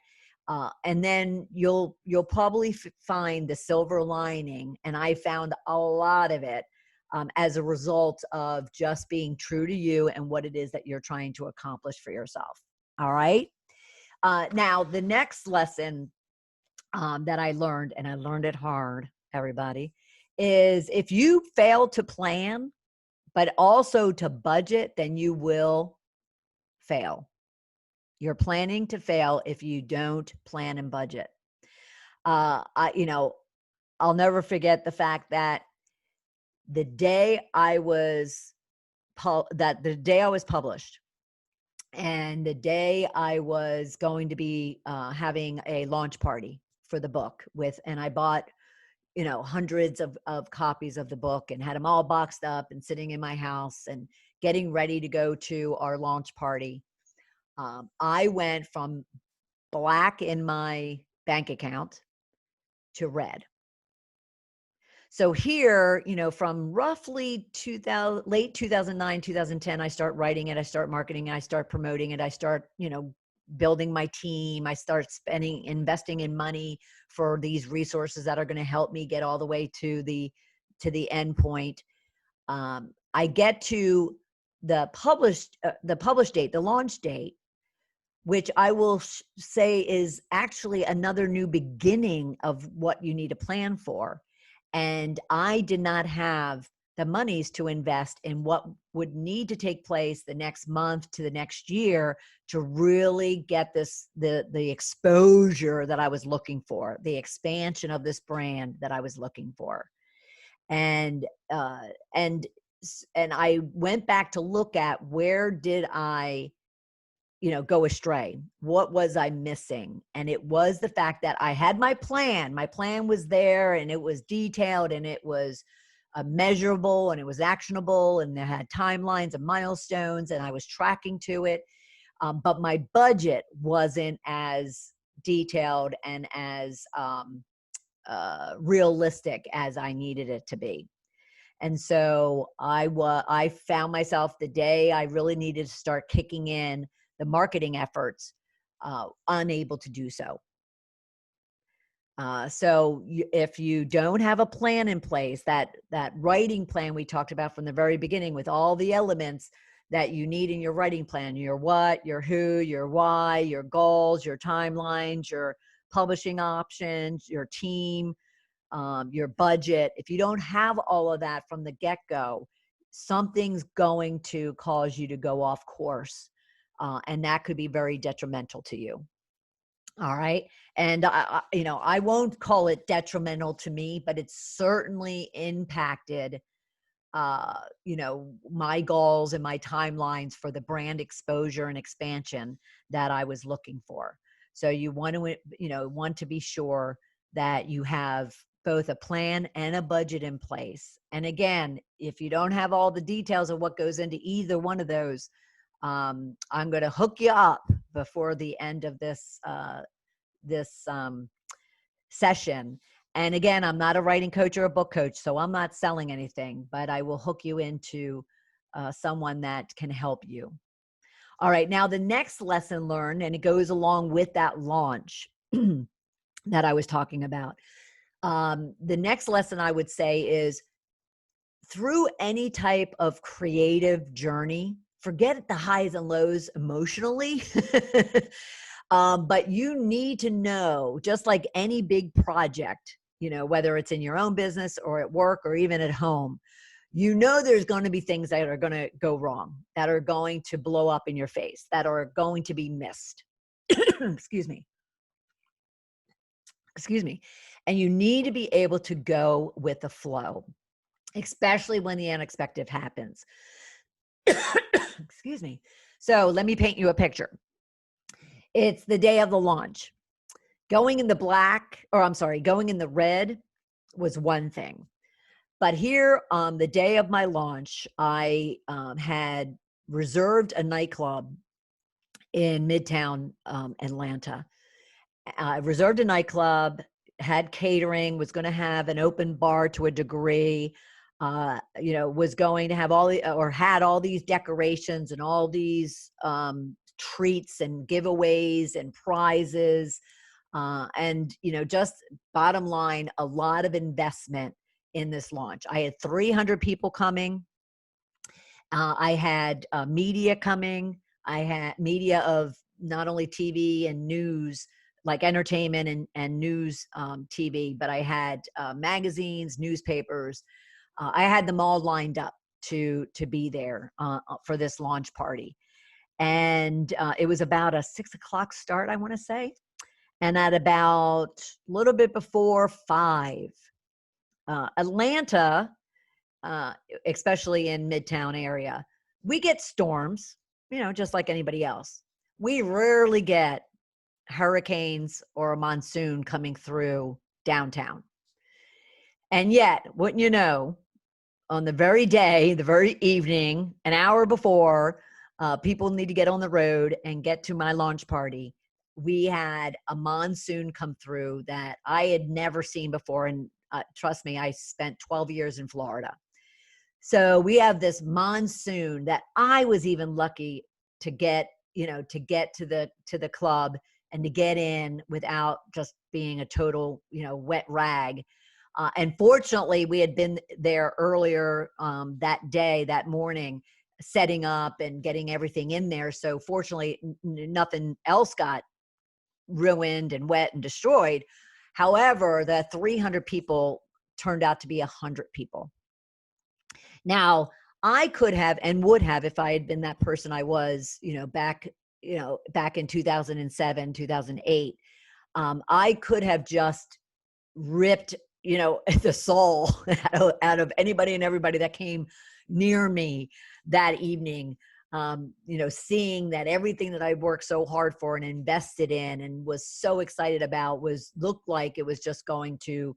And then you'll probably find the silver lining. And I found a lot of it as a result of just being true to you and what it is that you're trying to accomplish for yourself. All right. Now, the next lesson that I learned, and I learned it hard, everybody, is if you fail to plan, but also to budget, then you will fail. You're planning to fail if you don't plan and budget. I'll never forget the fact that the day I was published, and the day I was going to be having a launch party for the book and I bought, hundreds of copies of the book and had them all boxed up and sitting in my house and getting ready to go to our launch party. I went from black in my bank account to red. So here, from roughly late 2009, 2010, I start writing it, I start marketing it, I start promoting it, I start, building my team, I start investing in money for these resources that are going to help me get all the way to the end point. I get to the published date, the launch date, which I will say is actually another new beginning of what you need to plan for. And I did not have the monies to invest in what would need to take place the next month to the next year to really get the exposure that I was looking for, the expansion of this brand that I was looking for. And I went back to look at where did I go astray? What was I missing? And it was the fact that I had my plan. My plan was there and it was detailed and it was measurable and it was actionable and it had timelines and milestones and I was tracking to it. But my budget wasn't as detailed and as realistic as I needed it to be. And so I found myself the day I really needed to start kicking in the marketing efforts, unable to do so. So if you don't have a plan in place, that writing plan we talked about from the very beginning with all the elements that you need in your writing plan, your what, your who, your why, your goals, your timelines, your publishing options, your team, your budget. If you don't have all of that from the get-go, something's going to cause you to go off course. And that could be very detrimental to you. All right. And, I won't call it detrimental to me, but it's certainly impacted, my goals and my timelines for the brand exposure and expansion that I was looking for. So you want to be sure that you have both a plan and a budget in place. And again, if you don't have all the details of what goes into either one of those, I'm going to hook you up before the end of this session. And again, I'm not a writing coach or a book coach, so I'm not selling anything, but I will hook you into someone that can help you. All right. Now, the next lesson learned, and it goes along with that launch that I was talking about. The next lesson I would say is through any type of creative journey, forget the highs and lows emotionally, but you need to know, just like any big project, whether it's in your own business or at work or even at home, there's going to be things that are going to go wrong, that are going to blow up in your face, that are going to be missed. Excuse me. excuse me, and you need to be able to go with the flow, especially when the unexpected happens. Excuse me. So let me paint you a picture. It's the day of the launch. Going in the black, or I'm sorry, going in the red was one thing. But here on the day of my launch, I had reserved a nightclub in Midtown Atlanta. I reserved a nightclub, had catering, was going to have an open bar to a degree, was going to have had all these decorations and all these treats and giveaways and prizes. Just bottom line, a lot of investment in this launch. I had 300 people coming. I had media coming. I had media of not only TV and news, like entertainment and news TV, but I had magazines, newspapers. I had them all lined up to be there for this launch party. And it was about a 6 o'clock start, I want to say. And at about a little bit before 5, Atlanta, especially in Midtown area, we get storms, just like anybody else. We rarely get hurricanes or a monsoon coming through downtown. And yet, wouldn't you know, on the very day, the very evening, an hour before, people need to get on the road and get to my launch party, we had a monsoon come through that I had never seen before. And trust me, I spent 12 years in Florida. So we have this monsoon that I was even lucky to get to the club and to get in without just being a total, wet rag. And fortunately, we had been there earlier that morning, setting up and getting everything in there. So fortunately, nothing else got ruined and wet and destroyed. However, the 300 people turned out to be 100 people. Now, I could have and would have, if I had been that person I was, back in 2007, 2008, I could have just ripped, the soul out of anybody and everybody that came near me that evening. Seeing that everything that I worked so hard for and invested in and was so excited about looked like it was just going to,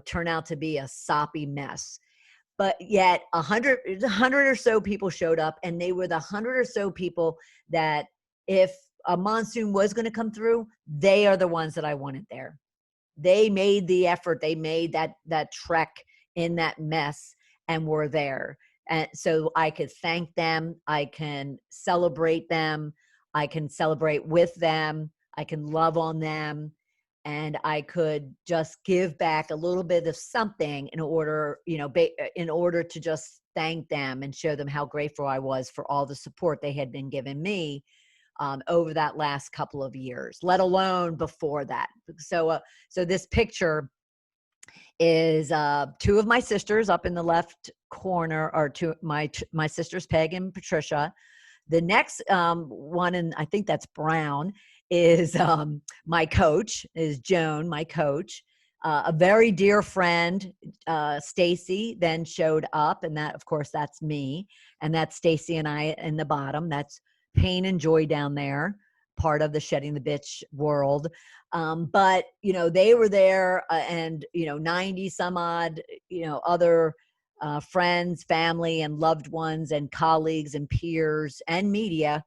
turn out to be a soppy mess. But yet 100 or so people showed up, and they were the 100 or so people that if a monsoon was going to come through, they are the ones that I wanted there. They made the effort. They made that trek in that mess and were there. And so I could thank them. I can celebrate them. I can celebrate with them. I can love on them. And I could just give back a little bit of something in order to just thank them and show them how grateful I was for all the support they had been giving me over that last couple of years, let alone before that. So this picture is 2 of my sisters up in the left corner, are my sisters, Peg and Patricia. The next one, and I think that's Brown, is my coach, is Joan, my coach. A very dear friend, Stacy, then showed up, and that, of course, that's me, and that's Stacy and I in the bottom. That's Pain and Joy down there, part of the Shedding the Bitch world. But they were there, and 90 some odd other friends, family, and loved ones, and colleagues and peers and media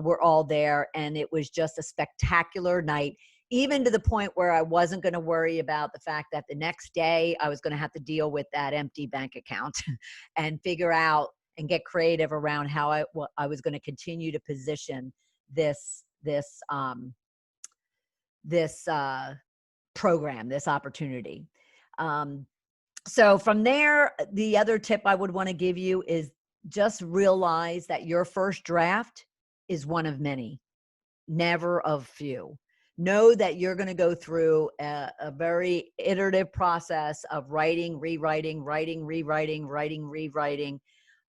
were all there. And it was just a spectacular night, even to the point where I wasn't going to worry about the fact that the next day I was going to have to deal with that empty bank account and figure out and get creative around how I was going to continue to position this program, this opportunity. So from there, the other tip I would want to give you is just realize that your first draft is one of many, never of few. Know that you're going to go through a very iterative process of writing, rewriting, writing, rewriting, writing, rewriting.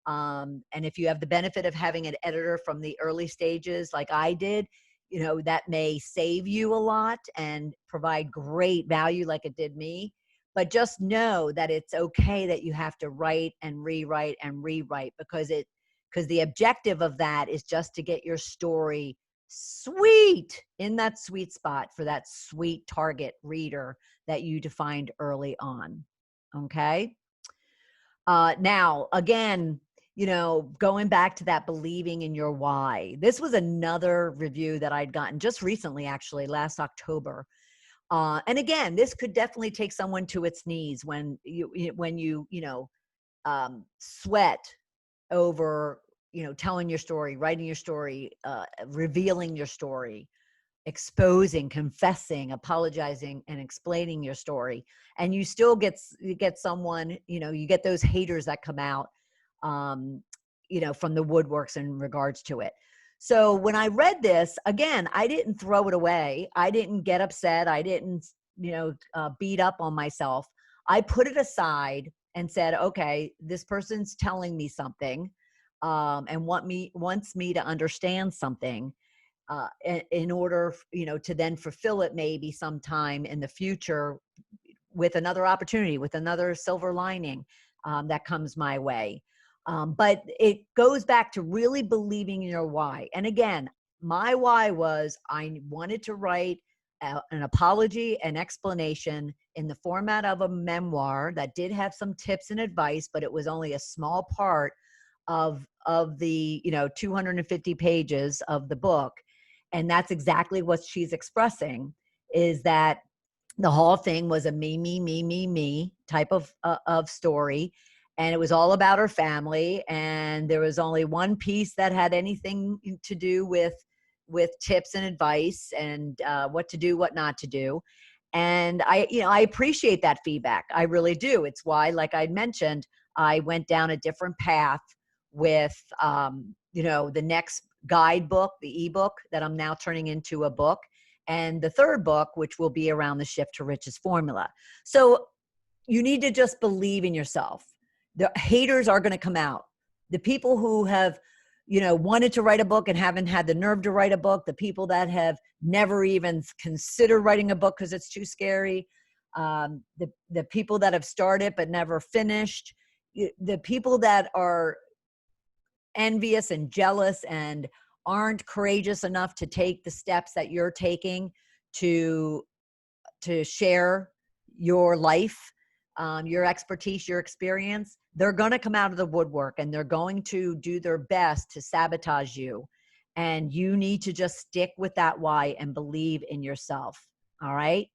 And if you have the benefit of having an editor from the early stages, like I did, that may save you a lot and provide great value like it did me. But just know that it's okay that you have to write and rewrite because the objective of that is just to get your story sweet in that sweet spot for that sweet target reader that you defined early on. Okay. Now, again, going back to that believing in your why, this was another review that I'd gotten just recently, actually, last October. And again, this could definitely take someone to its knees when you sweat over, telling your story, writing your story, revealing your story, exposing, confessing, apologizing, and explaining your story. And you still get someone, you get those haters that come out, from the woodworks in regards to it. So when I read this, again, I didn't throw it away. I didn't get upset. I didn't, beat up on myself. I put it aside and said, okay, this person's telling me something, and wants me to understand something. In order, to then fulfill it maybe sometime in the future with another opportunity, with another silver lining that comes my way. But it goes back to really believing in your why. And again, my why was I wanted to write an apology, an explanation in the format of a memoir that did have some tips and advice, but it was only a small part of the 250 pages of the book. And that's exactly what she's expressing, is that the whole thing was a me type of story. And it was all about her family. And there was only one piece that had anything to do with tips and advice and what to do, what not to do. And I appreciate that feedback. I really do. It's why, like I mentioned, I went down a different path with, the next guidebook, the ebook that I'm now turning into a book, and the third book, which will be around the Shift to Riches formula. So you need to just believe in yourself. The haters are going to come out. The people who have, wanted to write a book and haven't had the nerve to write a book, the people that have never even considered writing a book because it's too scary, the people that have started but never finished, the people that are envious and jealous and aren't courageous enough to take the steps that you're taking to share your life, your expertise, your experience, they're going to come out of the woodwork and they're going to do their best to sabotage you. And you need to just stick with that why and believe in yourself. All right.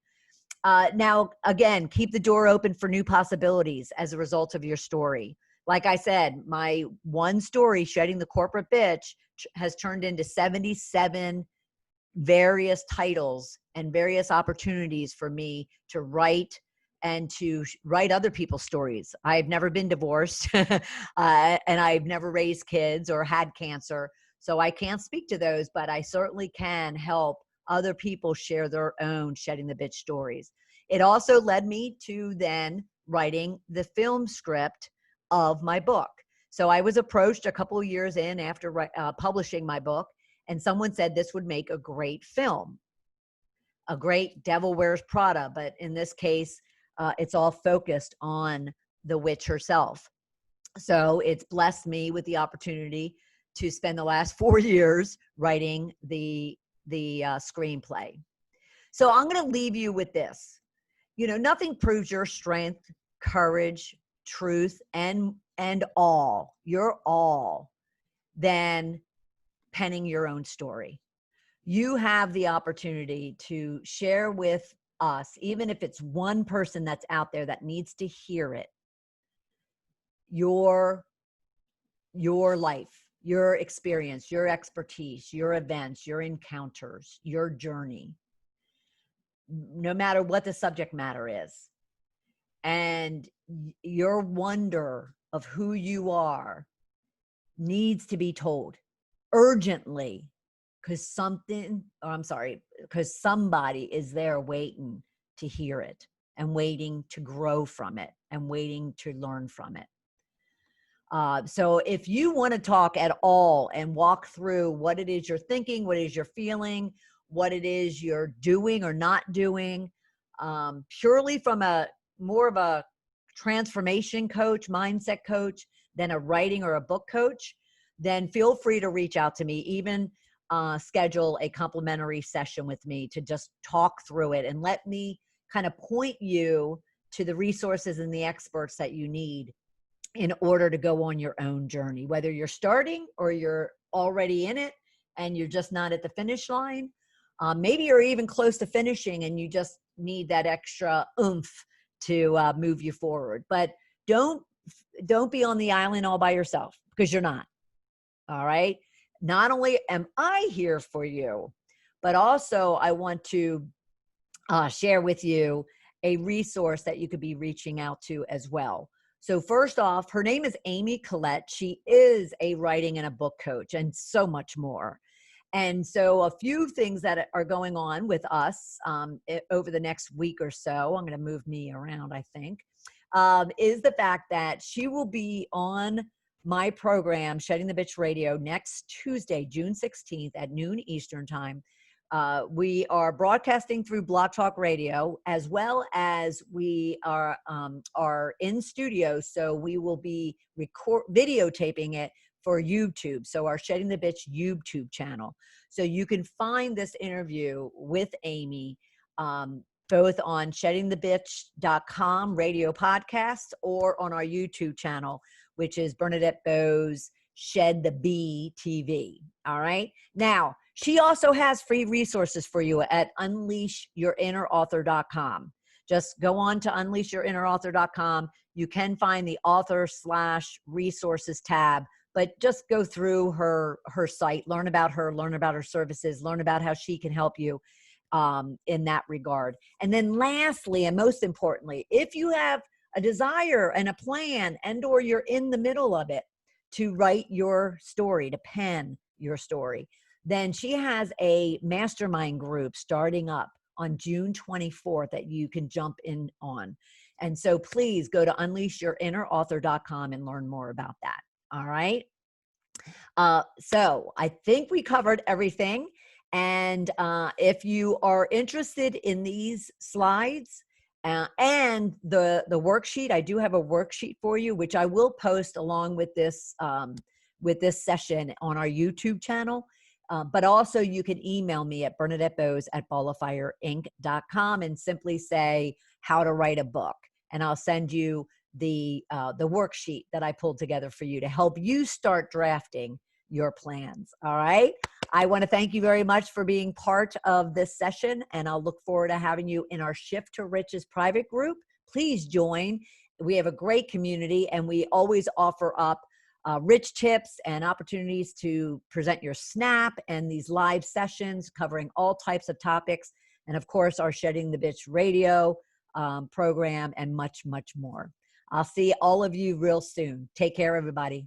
Now, again, keep the door open for new possibilities as a result of your story. Like I said, my one story, Shedding the Corporate Bitch, has turned into 77 various titles and various opportunities for me to write and to write other people's stories. I've never been divorced and I've never raised kids or had cancer. So I can't speak to those, but I certainly can help other people share their own Shedding the Bitch stories. It also led me to then writing the film script of my book. So I was approached a couple of years in after publishing my book, and someone said this would make a great film, a great Devil Wears Prada. But in this case, it's all focused on the witch herself. So it's blessed me with the opportunity to spend the last 4 years writing the screenplay. So I'm going to leave you with this. Nothing proves your strength, courage, truth, and your all than penning your own story. You have the opportunity to share with us, even if it's one person that's out there that needs to hear it, your life, your experience, your expertise, your events, your encounters, your journey, no matter what the subject matter is. And your wonder of who you are needs to be told urgently, because somebody is there waiting to hear it and waiting to grow from it and waiting to learn from it. So if you want to talk at all and walk through what it is you're thinking, what it is you're feeling, what it is you're doing or not doing, purely from a more of a transformation coach, mindset coach than a writing or a book coach, then feel free to reach out to me. Even schedule a complimentary session with me to just talk through it and let me kind of point you to the resources and the experts that you need in order to go on your own journey, whether you're starting or you're already in it and you're just not at the finish line. Maybe you're even close to finishing and you just need that extra oomph to move you forward. But don't be on the island all by yourself, because you're not. All right. Not only am I here for you, but also I want to share with you a resource that you could be reaching out to as well. So first off, her name is Amy Collette. She is a writing and a book coach and so much more. And so a few things that are going on with us over the next week or so, I'm going to move me around, I think, is the fact that she will be on my program, Shedding the Bitch Radio, next Tuesday, June 16th at noon Eastern time. We are broadcasting through Blog Talk Radio, as well as we are in studio. So we will be videotaping it for YouTube. So our Shedding the Bitch YouTube channel. So you can find this interview with Amy both on sheddingthebitch.com radio podcast or on our YouTube channel, which is Bernadette Boas Shed the Bee TV. All right. Now, she also has free resources for you at unleashyourinnerauthor.com. Just go on to unleashyourinnerauthor.com. You can find the author/resources tab, but just go through her site, learn about her services, learn about how she can help you in that regard. And then lastly, and most importantly, if you have a desire and a plan or you're in the middle of it to write your story, to pen your story, then she has a mastermind group starting up on June 24th that you can jump in on. And so please go to unleashyourinnerauthor.com and learn more about that. All right. So I think we covered everything. And if you are interested in these slides and the worksheet, I do have a worksheet for you, which I will post along with this session on our YouTube channel. But also you can email me at bernadetteboas@ballofireinc.com and simply say how to write a book. And I'll send you the worksheet that I pulled together for you to help you start drafting your plans. All right. I want to thank you very much for being part of this session, and I'll look forward to having you in our Shift to Riches private group. Please join. We have a great community, and we always offer up rich tips and opportunities to present your snap and these live sessions covering all types of topics. And of course, our Shedding the Bitch radio program and much, much more. I'll see all of you real soon. Take care, everybody.